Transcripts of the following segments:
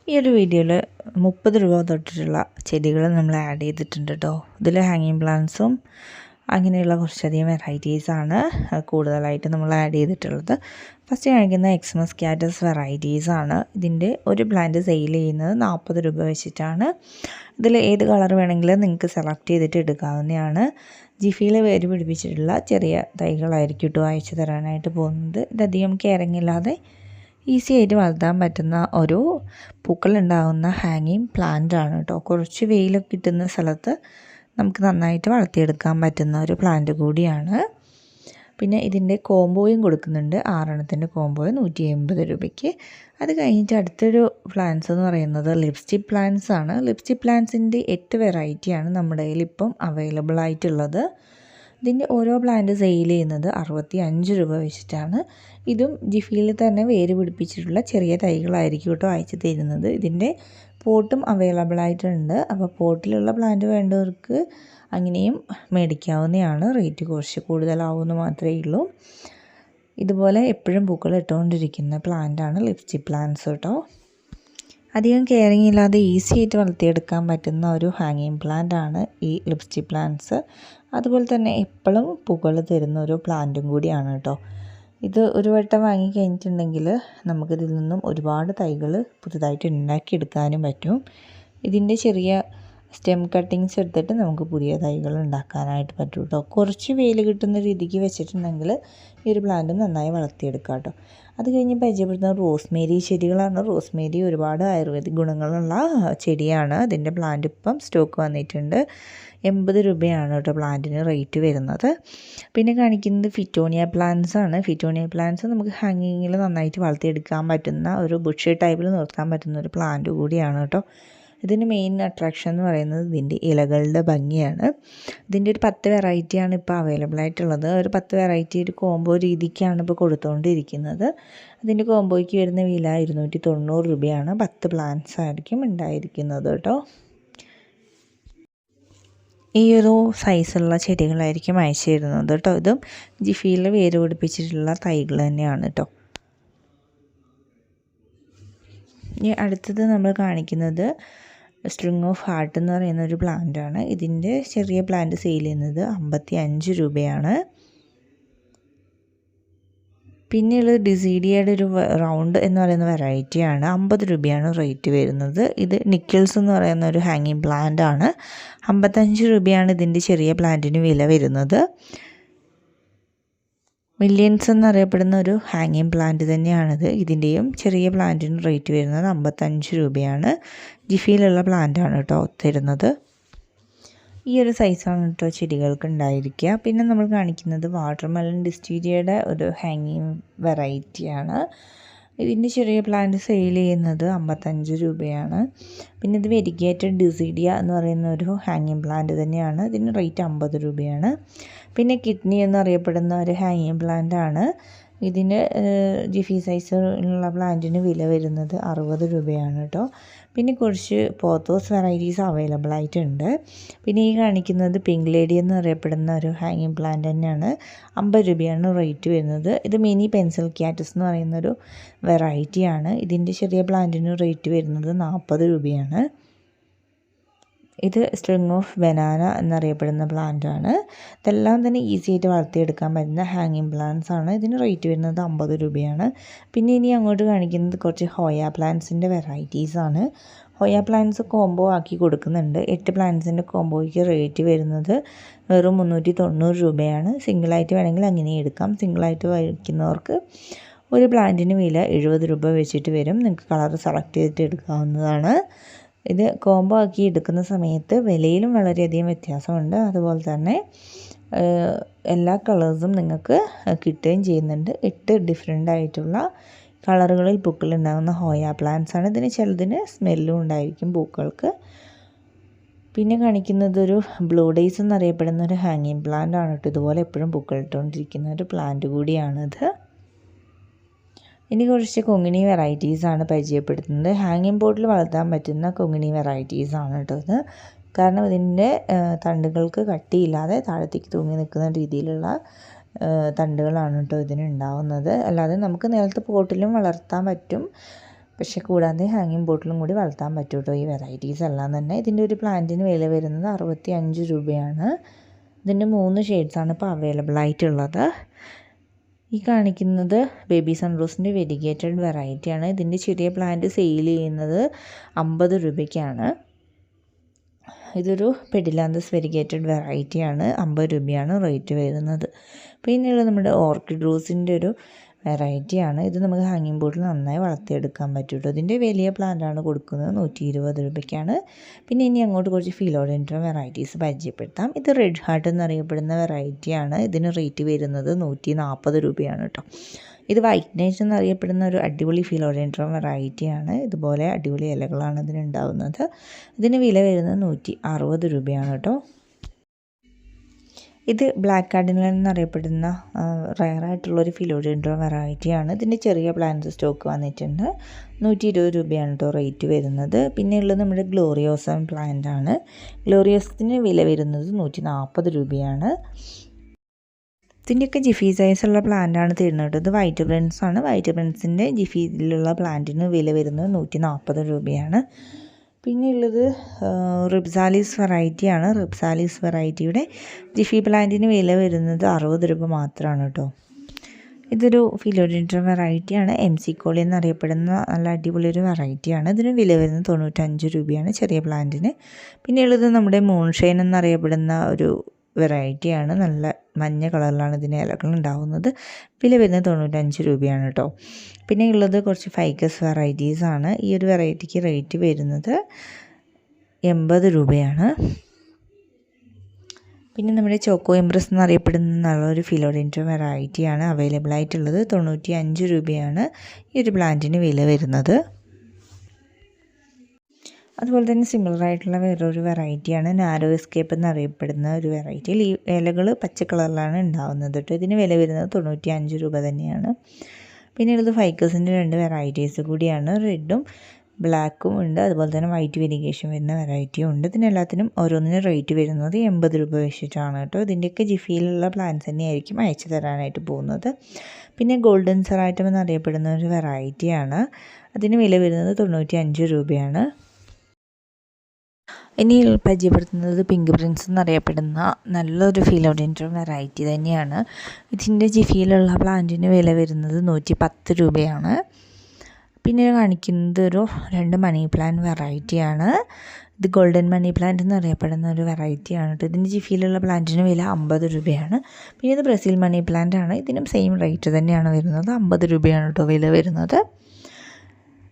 ഈ ഒരു വീഡിയോയിൽ 30 രൂപ തൊട്ടിട്ടുള്ള ചെടികൾ നമ്മൾ ആഡ് ചെയ്തിട്ടുണ്ട് കേട്ടോ. ഇതിൽ ഹാങ്ങിങ് പ്ലാന്റ്സും അങ്ങനെയുള്ള കുറച്ചധികം വെറൈറ്റീസാണ് കൂടുതലായിട്ട് നമ്മൾ ആഡ് ചെയ്തിട്ടുള്ളത്. ഫസ്റ്റ് കാണിക്കുന്ന എക്സ്മസ് ക്യാറ്റസ് വെറൈറ്റീസാണ്. ഇതിൻ്റെ ഒരു പ്ലാന്റ് സെയിൽ ചെയ്യുന്നത് 40 രൂപ വെച്ചിട്ടാണ്. ഇതിൽ ഏത് കളർ വേണമെങ്കിലും നിങ്ങൾക്ക് സെലക്ട് ചെയ്തിട്ട് എടുക്കാവുന്നതാണ്. ജിഫിയിൽ വേര് പിടിപ്പിച്ചിട്ടുള്ള ചെറിയ തൈകളായിരിക്കും കേട്ടോ അയച്ചു തരാനായിട്ട് പോകുന്നത്. ഇതധികം കെയറിങ് ഇല്ലാതെ ഈസി ആയിട്ട് വളർത്താൻ പറ്റുന്ന ഒരു പൂക്കളുണ്ടാകുന്ന ഹാങ്ങിങ് പ്ലാന്റ് ആണ് കേട്ടോ. കുറച്ച് വെയിലൊക്കെ കിട്ടുന്ന സ്ഥലത്ത് നമുക്ക് നന്നായിട്ട് വളർത്തിയെടുക്കാൻ പറ്റുന്ന ഒരു പ്ലാന്റ് കൂടിയാണ്. പിന്നെ ഇതിൻ്റെ കോംബോയും കൊടുക്കുന്നുണ്ട്. 6 എണ്ണത്തിൻ്റെ കോംബോയും 180 രൂപയ്ക്ക്. അത് കഴിഞ്ഞിട്ട് അടുത്തൊരു പ്ലാന്റ്സ് എന്ന് പറയുന്നത് ലിപ്സ്റ്റിക് പ്ലാന്റ്സ് ആണ്. ലിപ്സ്റ്റിക് പ്ലാന്റ്സിൻ്റെ 8 വെറൈറ്റിയാണ് നമ്മുടെ കയ്യിൽ ഇപ്പം അവൈലബിൾ ആയിട്ടുള്ളത്. ഇതിൻ്റെ ഓരോ പ്ലാന്റ് സെയിൽ ചെയ്യുന്നത് 65 രൂപ വെച്ചിട്ടാണ്. ഇതും ജിഫിയിൽ തന്നെ വേര് പിടിപ്പിച്ചിട്ടുള്ള ചെറിയ തൈകളായിരിക്കും കേട്ടോ അയച്ചു തരുന്നത്. ഇതിൻ്റെ പോട്ടും അവൈലബിൾ ആയിട്ടുണ്ട്. അപ്പോൾ പോട്ടിലുള്ള പ്ലാന്റ് വേണ്ടവർക്ക് അങ്ങനെയും മേടിക്കാവുന്നതാണ്. റേറ്റ് കുറച്ച് കൂടുതലാവുമെന്ന് മാത്രമേ ഉള്ളൂ. ഇതുപോലെ എപ്പോഴും പൂക്കൾ ഇട്ടുകൊണ്ടിരിക്കുന്ന പ്ലാന്റാണ് ലിപ്സ്റ്റിക് പ്ലാന്റ്സ് കേട്ടോ. അധികം കെയറിങ് ഇല്ലാതെ ഈസി ആയിട്ട് വളർത്തിയെടുക്കാൻ പറ്റുന്ന ഒരു ഹാങ്ങിങ് പ്ലാന്റ് ആണ് ഈ ലിപ്സ്റ്റിക് പ്ലാന്റ്സ്. അതുപോലെ തന്നെ എപ്പോഴും പൂക്കൾ തരുന്ന ഒരു പ്ലാന്റും കൂടിയാണ് കേട്ടോ. ഇത് ഒരു വട്ടം വാങ്ങിക്കഴിഞ്ഞിട്ടുണ്ടെങ്കിൽ നമുക്കിതിൽ നിന്നും ഒരുപാട് തൈകൾ പുതുതായിട്ട് ഉണ്ടാക്കിയെടുക്കാനും പറ്റും. ഇതിൻ്റെ ചെറിയ സ്റ്റെം കട്ടിങ്സ് എടുത്തിട്ട് നമുക്ക് പുതിയ തൈകൾ ഉണ്ടാക്കാനായിട്ട് പറ്റും കേട്ടോ. കുറച്ച് വെയിൽ കിട്ടുന്ന രീതിക്ക് വെച്ചിട്ടുണ്ടെങ്കിൽ ഈ ഒരു പ്ലാന്റ് നന്നായി വളർത്തിയെടുക്കാം കേട്ടോ. അത് കഴിഞ്ഞ് പരിചയപ്പെടുത്തുന്ന റോസ്മേരി ചെടികളാണ്. റോസ്മേരി ഒരുപാട് ആയുർവേദിക് ഗുണങ്ങളുള്ള ചെടിയാണ്. അതിൻ്റെ പ്ലാന്റ് ഇപ്പം സ്റ്റോക്ക് വന്നിട്ടുണ്ട്. 80 രൂപയാണ് കേട്ടോ പ്ലാന്റിന് റേറ്റ് വരുന്നത്. പിന്നെ കാണിക്കുന്നത് ഫിറ്റോണിയ പ്ലാന്റ്സ് ആണ്. ഫിറ്റോണിയ പ്ലാന്റ്സ് നമുക്ക് ഹാങ്ങിങ്ങിൽ നന്നായിട്ട് വളർത്തിയെടുക്കാൻ പറ്റുന്ന ഒരു ബുഷ് ടൈപ്പിൽ നിർത്താൻ പറ്റുന്ന ഒരു പ്ലാന്റ് കൂടിയാണ് കേട്ടോ. ഇതിന് മെയിൻ അട്രാക്ഷൻ എന്ന് പറയുന്നത് ഇതിൻ്റെ ഇലകളുടെ ഭംഗിയാണ്. ഇതിൻ്റെ ഒരു 10 വെറൈറ്റിയാണ് ഇപ്പോൾ അവൈലബിൾ ആയിട്ടുള്ളത്. ഒരു 10 വെറൈറ്റി ഒരു കോംബോ രീതിക്കാണ് ഇപ്പോൾ കൊടുത്തുകൊണ്ടിരിക്കുന്നത്. അതിൻ്റെ കോംബോയ്ക്ക് വരുന്ന വില 290 രൂപയാണ്. 10 പ്ലാന്റ്സ് ആയിരിക്കും ഉണ്ടായിരിക്കുന്നത് കേട്ടോ. ഈ ഒരു സൈസുള്ള ചെടികളായിരിക്കും അയച്ചു തരുന്നത് കേട്ടോ. ഇതും ജിഫിയിൽ വേര് പിടിപ്പിച്ചിട്ടുള്ള തൈകൾ തന്നെയാണ് കേട്ടോ. ഇനി അടുത്തത് നമ്മൾ കാണിക്കുന്നത് സ്ട്രിങ് ഓഫ് ഹാർട്ട് എന്ന് പറയുന്ന ഒരു പ്ലാന്റ് ആണ്. ഇതിൻ്റെ ചെറിയ പ്ലാന്റ് സെയിൽ ചെയ്യുന്നത് 55 രൂപയാണ്. പിന്നെയുള്ളത് ഡിസീഡിയയുടെ ഒരു റൗണ്ട് എന്ന് പറയുന്ന വെറൈറ്റിയാണ്. 50 രൂപയാണ് റേറ്റ് വരുന്നത്. ഇത് നിക്കിൾസ് എന്ന് പറയുന്ന ഒരു ഹാങ്ങിങ് പ്ലാന്റ് ആണ്. 55 രൂപയാണ് ഇതിൻ്റെ ചെറിയ പ്ലാന്റിന് വില വരുന്നത്. മില്യൻസ് എന്നറിയപ്പെടുന്ന ഒരു ഹാങ്ങിങ് പ്ലാന്റ് തന്നെയാണിത്. ഇതിൻ്റെയും ചെറിയ പ്ലാന്റിന് റേറ്റ് വരുന്നത് 55 രൂപയാണ്. ജിഫിയിലുള്ള പ്ലാന്റാണ് കേട്ടോ തരുന്നത്. ഈ ഒരു സൈസാണ് കേട്ടോ ചെടികൾക്ക് ഉണ്ടായിരിക്കുക. പിന്നെ നമ്മൾ കാണിക്കുന്നത് വാട്ടർമെലൺ ഡിസ്റ്റീരിയയുടെ ഒരു ഹാങ്ങിങ് വെറൈറ്റിയാണ്. ഇതിൻ്റെ ചെറിയ പ്ലാന്റ് സെയിൽ ചെയ്യുന്നത് 55 രൂപയാണ്. പിന്നെ ഇത് വെരിഗേറ്റഡ് ഡിസീഡിയ എന്ന് പറയുന്ന ഒരു ഹാങ്ങിങ് പ്ലാന്റ് തന്നെയാണ്. ഇതിന് റേറ്റ് 50 രൂപയാണ്. പിന്നെ കിഡ്നി എന്നറിയപ്പെടുന്ന ഒരു ഹാങ്ങിങ് പ്ലാന്റ് ആണ്. ഇതിന് ജിഫി സൈസുള്ള പ്ലാന്റിന് വില വരുന്നത് 60 രൂപയാണ് കേട്ടോ. പിന്നെ കുറച്ച് പോത്തോസ് വെറൈറ്റീസ് അവൈലബിൾ ആയിട്ടുണ്ട്. പിന്നെ ഈ കാണിക്കുന്നത് പിങ്ക് ലേഡി എന്നറിയപ്പെടുന്ന ഒരു ഹാങ്ങിങ് പ്ലാന്റ് തന്നെയാണ്. 50 രൂപയാണ് റേറ്റ് വരുന്നത്. ഇത് മിനി പെൻസിൽ ക്യാറ്റസ് എന്ന് പറയുന്നൊരു വെറൈറ്റിയാണ്. ഇതിൻ്റെ ചെറിയ പ്ലാന്റിന് റേറ്റ് വരുന്നത് 40 രൂപയാണ്. ഇത് സ്ട്രിങ് ഓഫ് ബനാന എന്നറിയപ്പെടുന്ന പ്ലാന്റ് ആണ്. ഇതെല്ലാം തന്നെ ഈസി ആയിട്ട് വളർത്തിയെടുക്കാൻ പറ്റുന്ന ഹാങ്ങിങ് പ്ലാന്റ്സ് ആണ്. ഇതിന് റേറ്റ് വരുന്നത് 50 രൂപയാണ്. പിന്നെ ഇനി അങ്ങോട്ട് കാണിക്കുന്നത് കുറച്ച് ഹോയ പ്ലാന്റ്സിൻ്റെ വെറൈറ്റീസ് ആണ്. ഹോയ പ്ലാന്റ്സ് കോംബോ ആക്കി കൊടുക്കുന്നുണ്ട്. 8 പ്ലാന്റ്സിൻ്റെ കോംബോയ്ക്ക് റേറ്റ് വരുന്നത് വെറും 390 രൂപയാണ്. സിംഗിളായിട്ട് വേണമെങ്കിൽ അങ്ങനെ എടുക്കാം. സിംഗിളായിട്ട് വയ്ക്കുന്നവർക്ക് ഒരു പ്ലാന്റിന് വില 70 രൂപ വെച്ചിട്ട് വരും. നിങ്ങൾക്ക് കളർ സെലക്ട് ചെയ്തിട്ട് എടുക്കാവുന്നതാണ്. ഇത് കോംബോ ആക്കി എടുക്കുന്ന സമയത്ത് വിലയിലും വളരെയധികം വ്യത്യാസമുണ്ട്. അതുപോലെ തന്നെ എല്ലാ കളേഴ്സും നിങ്ങൾക്ക് കിട്ടുകയും ചെയ്യുന്നുണ്ട്. 8 ഡിഫറെൻ്റ് ആയിട്ടുള്ള കളറുകളിൽ പൂക്കളുണ്ടാകുന്ന ഹോയ പ്ലാന്റ്സ് ആണ്. ഇതിന് ചിലതിന് സ്മെല്ലും ഉണ്ടായിരിക്കും പൂക്കൾക്ക്. പിന്നെ കാണിക്കുന്നത് ഒരു ബ്ലൂ ഡേയ്സ് എന്നറിയപ്പെടുന്ന ഒരു ഹാങ്ങിങ് പ്ലാന്റ് ആണ് കേട്ടോ. ഇതുപോലെ എപ്പോഴും പൂക്കളിട്ടുകൊണ്ടിരിക്കുന്ന ഒരു പ്ലാന്റ് കൂടിയാണിത്. ഇനി കുറച്ച് കൊങ്ങിണി വെറൈറ്റീസാണ് പരിചയപ്പെടുത്തുന്നത്. ഹാങ്ങിങ് ബോർഡിൽ വളർത്താൻ പറ്റുന്ന കൊങ്ങിണി വെറൈറ്റീസാണ് കേട്ടോ ഇത്. കാരണം ഇതിൻ്റെ തണ്ടുകൾക്ക് കട്ടിയില്ലാതെ താഴത്തേക്ക് തൂങ്ങി നിൽക്കുന്ന രീതിയിലുള്ള തണ്ടുകളാണ് കേട്ടോ ഇതിന് ഉണ്ടാവുന്നത്. അല്ലാതെ നമുക്ക് നിലത്ത് പോട്ടിലും വളർത്താൻ പറ്റും. പക്ഷേ കൂടാതെ ഹാങ്ങിങ് ബോട്ടിലും കൂടി വളർത്താൻ പറ്റും കേട്ടോ ഈ വെറൈറ്റീസ് എല്ലാം തന്നെ. ഇതിൻ്റെ ഒരു പ്ലാന്റിന് വില വരുന്നത് 65 രൂപയാണ്. ഇതിൻ്റെ 3 ഷെയ്ഡ്സാണ് ഇപ്പോൾ അവൈലബിൾ ആയിട്ടുള്ളത്. ഈ കാണിക്കുന്നത് ബേബി സൺറോസിൻ്റെ വെരിഗേറ്റഡ് വെറൈറ്റിയാണ്. ഇതിൻ്റെ ചെറിയ പ്ലാന്റ് സെയിൽ ചെയ്യുന്നത് 50 രൂപയ്ക്കാണ്. ഇതൊരു പെഡിലാന്തസ് വെരിഗേറ്റഡ് വെറൈറ്റിയാണ്. 50 രൂപയാണ് റേറ്റ് വരുന്നത്. പിന്നെയുള്ള നമ്മുടെ ഓർക്കിഡ് റോസിൻ്റെ ഒരു വെറൈറ്റിയാണ്. ഇത് നമുക്ക് ഹാങ്ങിങ് ബോട്ടിൽ നന്നായി വളർത്തിയെടുക്കാൻ പറ്റും കേട്ടോ. ഇതിൻ്റെ വലിയ പ്ലാന്റാണ് കൊടുക്കുന്നത്, 120 രൂപയ്ക്കാണ്. പിന്നെ ഇനി അങ്ങോട്ട് കുറച്ച് ഫിലോഡെൻഡ്രം വെറൈറ്റീസ് പരിചയപ്പെടുത്താം. ഇത് റെഡ് ഹാർട്ട് എന്നറിയപ്പെടുന്ന വെറൈറ്റിയാണ്. ഇതിന് റേറ്റ് വരുന്നത് 140 രൂപയാണ് കേട്ടോ. ഇത് വൈറ്റ് നൈറ്റ് എന്നറിയപ്പെടുന്ന ഒരു അടിപൊളി ഫിലോഡെൻഡ്രം വെറൈറ്റിയാണ്. ഇതുപോലെ അടിപൊളി ഇലകളാണ് ഇതിനുണ്ടാവുന്നത്. ഇതിന് വില വരുന്നത് 160 രൂപയാണ് കേട്ടോ. ഇത് ബ്ലാക്ക് കാർഡിനൽ എന്നറിയപ്പെടുന്ന റയറായിട്ടുള്ളൊരു ഫിലോഡെൻഡ്രം വെറൈറ്റിയാണ്. ഇതിൻ്റെ ചെറിയ പ്ലാന്റ്സ് സ്റ്റോക്ക് വന്നിട്ടുണ്ട്. 120 രൂപയാണ് കേട്ടോ റേറ്റ് വരുന്നത്. പിന്നെയുള്ളത് നമ്മുടെ ഗ്ലോറിയോസം പ്ലാന്റ് ആണ്. ഗ്ലോറിയോസത്തിന് വില വരുന്നത് 140 രൂപയാണ്. ഇതിൻ്റെയൊക്കെ ജിഫി സൈസുള്ള പ്ലാന്റാണ് തരുന്നത് കേട്ടോ. ഇത് വൈറ്റ് ബ്രെൻസ് ആണ്. വൈറ്റ് ബ്രെൻസിൻ്റെ ജിഫിയിലുള്ള പ്ലാന്റിന് വില വരുന്നത് 140 രൂപയാണ്. പിന്നെയുള്ളത് റിബ്സാലിസ് വെറൈറ്റിയാണ്. റിബ്സാലിസ് വെറൈറ്റിയുടെ ജിഫി പ്ലാന്റിന് വില വരുന്നത് 60 രൂപ മാത്രമാണ് കേട്ടോ. ഇതൊരു ഫിലോഡെൻഡ്രം വെറൈറ്റിയാണ്. MC കോളി എന്നറിയപ്പെടുന്ന നല്ല അടിപൊളി ഒരു വെറൈറ്റിയാണ്. ഇതിന് വില വരുന്നത് 95 രൂപയാണ് ചെറിയ പ്ലാന്റിന്. പിന്നെയുള്ളത് നമ്മുടെ മൂൺഷൈൻ എന്നറിയപ്പെടുന്ന ഒരു വെറൈറ്റിയാണ്. നല്ല മഞ്ഞ കളറിലാണ് ഇതിന് ഇലകൾ ഉണ്ടാവുന്നത്. വില വരുന്നത് 95 രൂപയാണ് കേട്ടോ. പിന്നെ ഉള്ളത് കുറച്ച് ഫൈക്കസ് വെറൈറ്റീസാണ്. ഈ ഒരു വെറൈറ്റിക്ക് റേറ്റ് വരുന്നത് 80 രൂപയാണ്. പിന്നെ നമ്മുടെ ചോക്കോ എംബ്രസ് എന്നറിയപ്പെടുന്ന നല്ലൊരു ഫിലോഡെൻഡ്രം വെറൈറ്റിയാണ് അവൈലബിൾ ആയിട്ടുള്ളത്. 95 രൂപയാണ് ഈ ഒരു പ്ലാന്റിന് വില വരുന്നത്. അതുപോലെ തന്നെ സിമിലർ ആയിട്ടുള്ള വേറൊരു വെറൈറ്റിയാണ് നാരോ എസ്കേപ്പ് എന്നറിയപ്പെടുന്ന ഒരു വെറൈറ്റി. ഇലകൾ പച്ച കളറിലാണ് ഉണ്ടാവുന്നത് കേട്ടോ. ഇതിന് വില വരുന്നത് 95 രൂപ തന്നെയാണ്. പിന്നെ ഉള്ളത് ഫൈക്കസിൻ്റെ 2 വെറൈറ്റീസ് കൂടിയാണ്. റെഡും ബ്ലാക്കും ഉണ്ട്. അതുപോലെ തന്നെ വൈറ്റ് വെരിഗേഷൻ വരുന്ന വെറൈറ്റിയും ഉണ്ട്. ഇതിനെല്ലാത്തിനും ഓരോന്നിനും റേറ്റ് വരുന്നത് 80 രൂപ വെച്ചിട്ടാണ് കേട്ടോ. ഇതിൻ്റെയൊക്കെ ജിഫിയിലുള്ള പ്ലാന്റ്സ് തന്നെയായിരിക്കും അയച്ചു തരാനായിട്ട് പോകുന്നത്. പിന്നെ ഗോൾഡൻ സെറാറ്റം എന്നറിയപ്പെടുന്ന ഒരു വെറൈറ്റിയാണ്. അതിന് വില വരുന്നത് 95 രൂപയാണ്. ഇനി പരിചയപ്പെടുത്തുന്നത് പിങ്ക് പ്രിൻസ് എന്നറിയപ്പെടുന്ന നല്ലൊരു ഫിലോഡെൻഡ്രം വെറൈറ്റി തന്നെയാണ്. ഇതിൻ്റെ ജിഫിയിലുള്ള പ്ലാന്റിന് വില വരുന്നത് 110 രൂപയാണ്. പിന്നെ കാണിക്കുന്നത് ഒരു 2 മണി പ്ലാന്റ് വെറൈറ്റിയാണ്. ഇത് ഗോൾഡൻ മണി പ്ലാന്റ് എന്നറിയപ്പെടുന്ന ഒരു വെറൈറ്റിയാണ് കേട്ടോ. ഇതിൻ്റെ ജിഫിയിലുള്ള പ്ലാന്റിന് വില 50 രൂപയാണ്. പിന്നെ ഇത് ബ്രസീൽ മണി പ്ലാന്റ് ആണ്. ഇതിനും സെയിം റേറ്റ് തന്നെയാണ് വരുന്നത്. 50 രൂപയാണ് കേട്ടോ വില വരുന്നത്.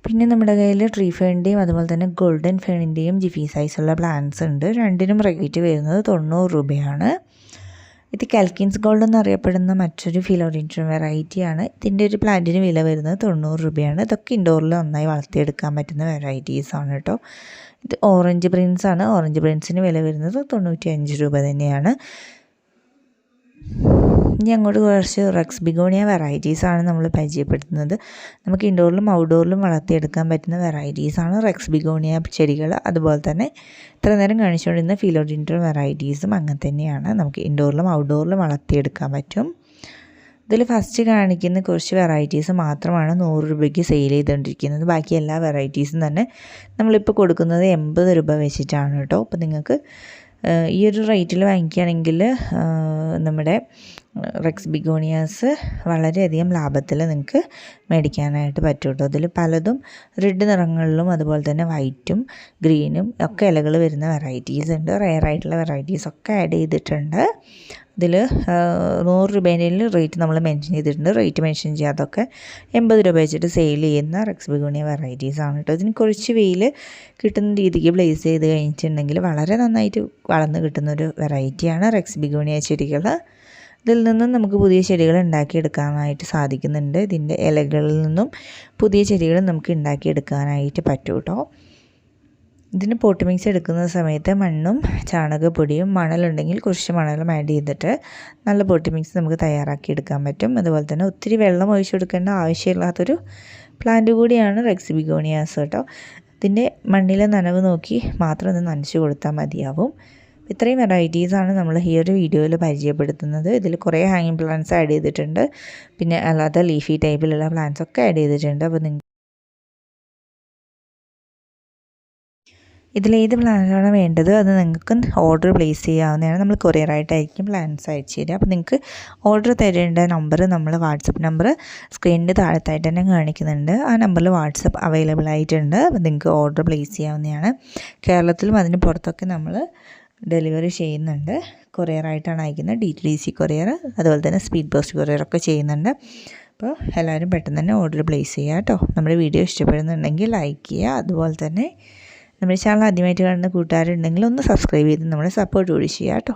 പിന്നെ നമ്മുടെ കയ്യിൽ ട്രീ ഫേണിൻ്റെയും അതുപോലെ തന്നെ ഗോൾഡൻ ഫേണിൻ്റെയും ജിഫി സൈസുള്ള പ്ലാന്റ്സ് ഉണ്ട്. രണ്ടിനും റേറ്റ് വരുന്നത് 90 രൂപയാണ്. ഇത് കാൽക്കിൻസ് ഗോൾഡ് എന്നറിയപ്പെടുന്ന മറ്റൊരു ഫിലോഡെൻഡ്രം വെറൈറ്റിയാണ്. ഇതിൻ്റെ ഒരു പ്ലാന്റിന് വില വരുന്നത് 90 രൂപയാണ്. ഇതൊക്കെ ഇൻഡോറിൽ നന്നായി വളർത്തിയെടുക്കാൻ പറ്റുന്ന വെറൈറ്റീസാണ് കേട്ടോ. ഇത് ഓറഞ്ച് പ്രിൻസ് ആണ്. ഓറഞ്ച് പ്രിൻസിന് വില വരുന്നത് 95 രൂപ തന്നെയാണ്. ഇനി അങ്ങോട്ട് കുറച്ച് റെക്സ് ബിഗോണിയ വെറൈറ്റീസാണ് നമ്മൾ പരിചയപ്പെടുത്തുന്നത്. നമുക്ക് ഇൻഡോറിലും ഔട്ട്ഡോറിലും വളർത്തിയെടുക്കാൻ പറ്റുന്ന വെറൈറ്റീസാണ് റെക്സ് ബിഗോണിയ ചെടികൾ. അതുപോലെ തന്നെ ഇത്ര നേരം കാണിച്ചുകൊണ്ടിരുന്ന ഫിലോഡെൻഡ്രം വെറൈറ്റീസും അങ്ങനെ തന്നെയാണ്. നമുക്ക് ഇൻഡോറിലും ഔട്ട്ഡോറിലും വളർത്തിയെടുക്കാൻ പറ്റും. ഇതിൽ ഫസ്റ്റ് കാണിക്കുന്ന കുറച്ച് വെറൈറ്റീസ് മാത്രമാണ് 100 രൂപയ്ക്ക് സെയിൽ ചെയ്തുകൊണ്ടിരിക്കുന്നത്. ബാക്കി എല്ലാ വെറൈറ്റീസും തന്നെ നമ്മളിപ്പോൾ കൊടുക്കുന്നത് 80 രൂപ വെച്ചിട്ടാണ് കേട്ടോ. അപ്പോൾ നിങ്ങൾക്ക് ഈ ഒരു റേറ്റിൽ വാങ്ങിക്കുകയാണെങ്കിൽ നമ്മുടെ റെക്സ് ബിഗോണിയാസ് വളരെയധികം ലാഭത്തിൽ നിങ്ങൾക്ക് മേടിക്കാനായിട്ട് പറ്റും കേട്ടോ. അതിൽ പലതും റെഡ് നിറങ്ങളിലും അതുപോലെ തന്നെ വൈറ്റും ഗ്രീനും ഒക്കെ ഇലകൾ വരുന്ന വെറൈറ്റീസ് ഉണ്ട്. റെയറായിട്ടുള്ള വെറൈറ്റീസ് ഒക്കെ ആഡ് ചെയ്തിട്ടുണ്ട്. ഇതിൽ 100 രൂപേൻ്റെ റേറ്റ് നമ്മൾ മെൻഷൻ ചെയ്തിട്ടുണ്ട്. റേറ്റ് മെൻഷൻ ചെയ്യാതൊക്കെ 80 രൂപ വെച്ചിട്ട് സെയിൽ ചെയ്യുന്ന റെക്സ് ബിഗോണിയ വെറൈറ്റീസാണ് കേട്ടോ. ഇതിന് കുറച്ച് വെയിൽ കിട്ടുന്ന രീതിക്ക് പ്ലേസ് ചെയ്ത് കഴിഞ്ഞിട്ടുണ്ടെങ്കിൽ വളരെ നന്നായിട്ട് വളർന്ന് കിട്ടുന്നൊരു വെറൈറ്റിയാണ് റെക്സ് ബിഗോണിയ ചെടികൾ. ഇതിൽ നിന്നും നമുക്ക് പുതിയ ചെടികൾ ഉണ്ടാക്കിയെടുക്കാനായിട്ട് സാധിക്കുന്നുണ്ട്. ഇതിൻ്റെ ഇലകളിൽ നിന്നും പുതിയ ചെടികൾ നമുക്ക് ഉണ്ടാക്കിയെടുക്കാനായിട്ട് പറ്റും കേട്ടോ. ഇതിന് പോട്ട് മിക്സ് എടുക്കുന്ന സമയത്ത് മണ്ണും ചാണകപ്പൊടിയും മണലുണ്ടെങ്കിൽ കുറച്ച് മണലും ആഡ് ചെയ്തിട്ട് നല്ല പോട്ട് മിക്സ് നമുക്ക് തയ്യാറാക്കി എടുക്കാൻ പറ്റും. അതുപോലെ തന്നെ ഒത്തിരി വെള്ളം ഒഴിച്ചു കൊടുക്കേണ്ട ആവശ്യമില്ലാത്തൊരു പ്ലാന്റ് കൂടിയാണ് റെക്സ് ബിഗോണിയാസ് കേട്ടോ. ഇതിൻ്റെ മണ്ണിലെ നനവ് നോക്കി മാത്രം ഒന്ന് നനച്ച് കൊടുത്താൽ മതിയാവും. ഇത്രയും വെറൈറ്റീസാണ് നമ്മൾ ഈ ഒരു വീഡിയോയിൽ പരിചയപ്പെടുത്തുന്നത്. ഇതിൽ കുറേ ഹാങ്ങിങ് പ്ലാന്റ്സ് ആഡ് ചെയ്തിട്ടുണ്ട്. പിന്നെ അല്ലാതെ ലീഫി ടൈപ്പിലുള്ള പ്ലാന്റ്സ് ഒക്കെ ആഡ് ചെയ്തിട്ടുണ്ട്. അപ്പോൾ ഇതിലേത് പ്ലാനാണ് വേണ്ടത് അത് നിങ്ങൾക്ക് ഓർഡർ പ്ലേസ് ചെയ്യാവുന്നതാണ്. നമ്മൾ കൊറിയറായിട്ടായിരിക്കും പ്ലാൻസ് അയച്ചു തരിക. അപ്പോൾ നിങ്ങൾക്ക് ഓർഡർ തരേണ്ട നമ്പർ നമ്മൾ വാട്സപ്പ് നമ്പർ സ്ക്രീനിൻ്റെ താഴത്തായിട്ട് തന്നെ കാണിക്കുന്നുണ്ട്. ആ നമ്പറിൽ വാട്സപ്പ് അവൈലബിൾ ആയിട്ടുണ്ട്. അപ്പോൾ നിങ്ങൾക്ക് ഓർഡർ പ്ലേസ് ചെയ്യാവുന്നതാണ്. കേരളത്തിലും അതിന് പുറത്തൊക്കെ നമ്മൾ ഡെലിവറി ചെയ്യുന്നുണ്ട്. കൊറിയറായിട്ടാണ് അയക്കുന്നത്, DTDC കൊറിയർ, അതുപോലെ തന്നെ സ്പീഡ് പോസ്റ്റ് കൊറിയറൊക്കെ ചെയ്യുന്നുണ്ട്. അപ്പോൾ എല്ലാവരും പെട്ടെന്ന് തന്നെ ഓർഡർ പ്ലേസ് ചെയ്യുക കേട്ടോ. നമ്മുടെ വീഡിയോ ഇഷ്ടപ്പെടുന്നുണ്ടെങ്കിൽ ലൈക്ക് ചെയ്യുക. അതുപോലെ തന്നെ നമ്മുടെ ചാനൽ ആദ്യമായിട്ട് കാണുന്ന കൂട്ടുകാരുണ്ടെങ്കിൽ ഒന്ന് സബ്സ്ക്രൈബ് ചെയ്ത് നമ്മളെ സപ്പോർട്ട് കൂടി ചെയ്യുക കേട്ടോ.